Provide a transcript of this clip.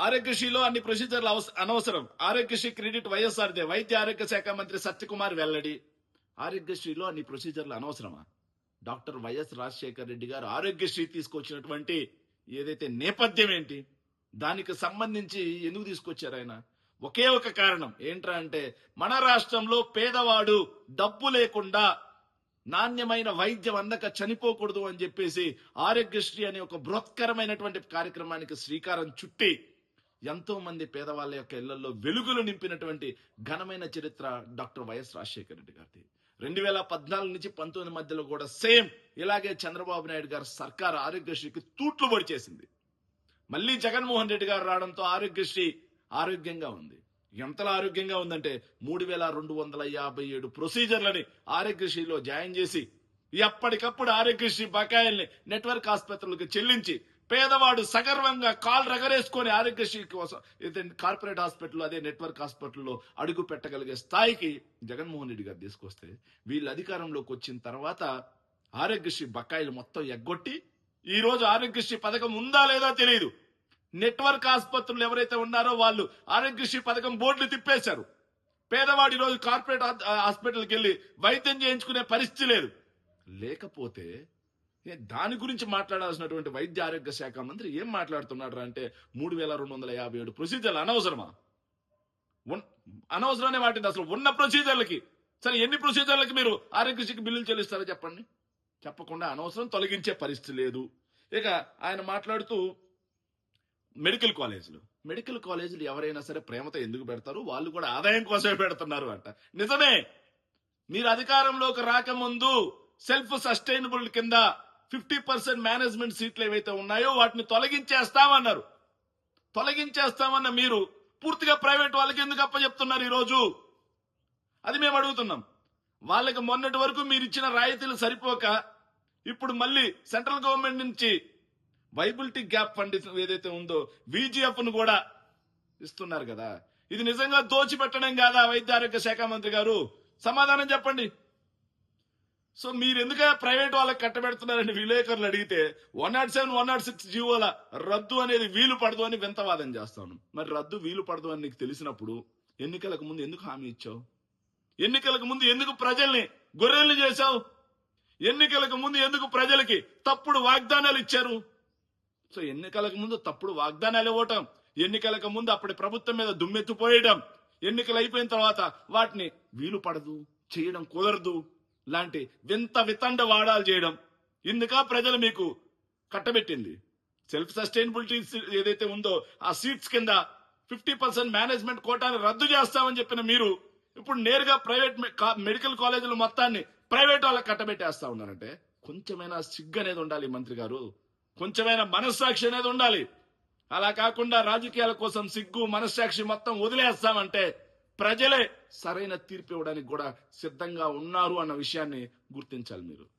ఆరోగ్యశ్రీలో అన్ని ప్రొసీజర్లు అనవసరం. ఆరోగ్యశ్రీ క్రెడిట్ వైఎస్ఆర్దే. వైద్య ఆరోగ్య శాఖ మంత్రి సత్యకుమార్ వెల్లడి. ఆరోగ్యశ్రీలో అన్ని ప్రొసీజర్లు అనవసరమా? డాక్టర్ వైఎస్ రాజశేఖర రెడ్డి గారు ఆరోగ్యశ్రీ తీసుకొచ్చినటువంటి ఏదైతే నేపథ్యం ఏంటి, దానికి సంబంధించి ఎందుకు తీసుకొచ్చారు ఆయన? ఒకే ఒక కారణం ఏంట్రా అంటే, మన రాష్ట్రంలో పేదవాడు డబ్బు లేకుండా నాణ్యమైన వైద్యం అందక చనిపోకూడదు అని చెప్పేసి ఆరోగ్యశ్రీ అనే ఒక బృహత్కరమైనటువంటి కార్యక్రమానికి శ్రీకారం చుట్టి ఎంతో మంది పేదవాళ్ళ యొక్క ఇళ్లలో వెలుగులు నింపినటువంటి ఘనమైన చరిత్ర డాక్టర్ వైఎస్ రాజశేఖర రెడ్డి గారిది. 2014 నుంచి 19 మధ్యలో కూడా సేమ్ ఇలాగే చంద్రబాబు నాయుడు గారు సర్కార్ ఆరోగ్యశ్రీకి తూట్లు పొడి చేసింది. మళ్ళీ జగన్మోహన్ రెడ్డి గారు రావడంతో ఆరోగ్యశ్రీ ఆరోగ్యంగా ఉంది. ఎంతలా ఆరోగ్యంగా ఉందంటే 3257 ప్రొసీజర్లని ఆరోగ్యశ్రీలో జాయిన్ చేసి ఎప్పటికప్పుడు ఆరోగ్యశ్రీ బకాయిల్ని నెట్వర్క్ ఆసుపత్రులకు చెల్లించి పేదవాడు సగర్వంగా కాల్ రగరేసుకొని ఆరోగ్యశ్రీ కోసం కార్పొరేట్ హాస్పిటల్ అదే నెట్వర్క్ హాస్పిటల్లో అడుగు పెట్టగలిగే స్థాయికి జగన్మోహన్ రెడ్డి గారు తీసుకొస్తే, వీళ్ళు అధికారంలోకి వచ్చిన తర్వాత ఆరోగ్యశ్రీ బకాయిలు మొత్తం ఎగ్గొట్టి ఈ రోజు ఆరోగ్యశ్రీ పథకం ఉందా లేదా తెలియదు. నెట్వర్క్ ఆసుపత్రులు ఎవరైతే ఉన్నారో వాళ్ళు ఆరోగ్యశ్రీ పథకం బోర్డులు తిప్పేశారు. పేదవాడి రోజు కార్పొరేట్ హాస్పిటల్కి వెళ్ళి వైద్యం చేయించుకునే పరిస్థితి లేదు. లేకపోతే దాని గురించి మాట్లాడాల్సినటువంటి వైద్య ఆరోగ్య శాఖ మంత్రి ఏం మాట్లాడుతున్నాడు అంటే 3257 ప్రొసీజర్లు అనవసరమా? అనవసరమే వాటిని అసలు ఉన్న ప్రొసీజర్లకి సరే ఎన్ని ప్రొసీజర్లకి మీరు ఆరోగ్యశ్రీకి బిల్లులు చెల్లిస్తారో చెప్పండి. చెప్పకుండా అనవసరం తొలగించే పరిస్థితి లేదు. ఇక ఆయన మాట్లాడుతూ మెడికల్ కాలేజీలు ఎవరైనా సరే ప్రేమతో ఎందుకు పెడతారు? వాళ్ళు కూడా ఆదాయం కోసమే పెడుతున్నారు అంట. నిజమే. మీరు అధికారంలోకి రాకముందు సెల్ఫ్ సస్టైనబుల్ కింద 50% మేనేజ్మెంట్ సీట్లు ఏవైతే ఉన్నాయో వాటిని తొలగించేస్తామన్నారు. తొలగించేస్తామన్న మీరు పూర్తిగా ప్రైవేట్ వాళ్ళకి ఎందుకు అప్పచెప్తున్నారు ఈ రోజు? అది మేము అడుగుతున్నాం. వాళ్ళకి మొన్నటి వరకు మీరు ఇచ్చిన రాయితీలు సరిపోక ఇప్పుడు మళ్ళీ సెంట్రల్ గవర్నమెంట్ నుంచి వైబిలిటీ గ్యాప్ ఫండ్ ఏదైతే ఉందో VGF ను కూడా ఇస్తున్నారు కదా. ఇది నిజంగా దోచిపెట్టడం కాదా వైద్య ఆరోగ్య శాఖ మంత్రి గారు? సమాధానం చెప్పండి. సో మీరు ఎందుకు ప్రైవేట్ వాళ్ళకి కట్టబెడుతున్నారని విలేకరులు అడిగితే 107, 106 జీవోల రద్దు అనేది వీలు పడదు అని వింతవాదం చేస్తాను. మరి రద్దు వీలు పడదు అని నీకు తెలిసినప్పుడు ఎన్నికలకు ముందు ఎందుకు హామీ ఇచ్చావు? ఎన్నికలకు ముందు ఎందుకు ప్రజల్ని గొర్రెల్ని చేశావు? ఎన్నికలకు ముందు ఎందుకు ప్రజలకి తప్పుడు వాగ్దానాలు ఇచ్చారు? సో ఎన్నికలకు ముందు తప్పుడు వాగ్దానాలు ఇవ్వటం, ఎన్నికలకు ముందు అప్పటి ప్రభుత్వం మీద దుమ్మెత్తిపోయడం, ఎన్నికలు అయిపోయిన తర్వాత వాటిని వీలు పడదు, చేయడం కుదరదు లాంటి వితండ వాడాలు చేయడం, ఇందుక ప్రజలు మీకు కట్టబెట్టింది. సెల్ఫ్ సస్టైనబిలిటీ ఏదైతే ఉందో ఆ సీట్స్ కింద 50% మేనేజ్మెంట్ కోటాను రద్దు చేస్తామని చెప్పిన మీరు ఇప్పుడు నేరుగా ప్రైవేట్ మెడికల్ కాలేజీల మొత్తాన్ని ప్రైవేట్ వాళ్ళకి కట్టబెట్టేస్తా ఉన్నారంటే కొంచెమైనా సిగ్గు అనేది ఉండాలి మంత్రి గారు. కొంచెమైనా మనస్సాక్షి అనేది ఉండాలి. అలా కాకుండా రాజకీయాల కోసం సిగ్గు మనస్సాక్షి మొత్తం వదిలేస్తామంటే ప్రజలే సరైన తీర్పు ఇవ్వడానికి కూడా సిద్ధంగా ఉన్నారు అన్న విషయాన్ని గుర్తించాలి మీరు.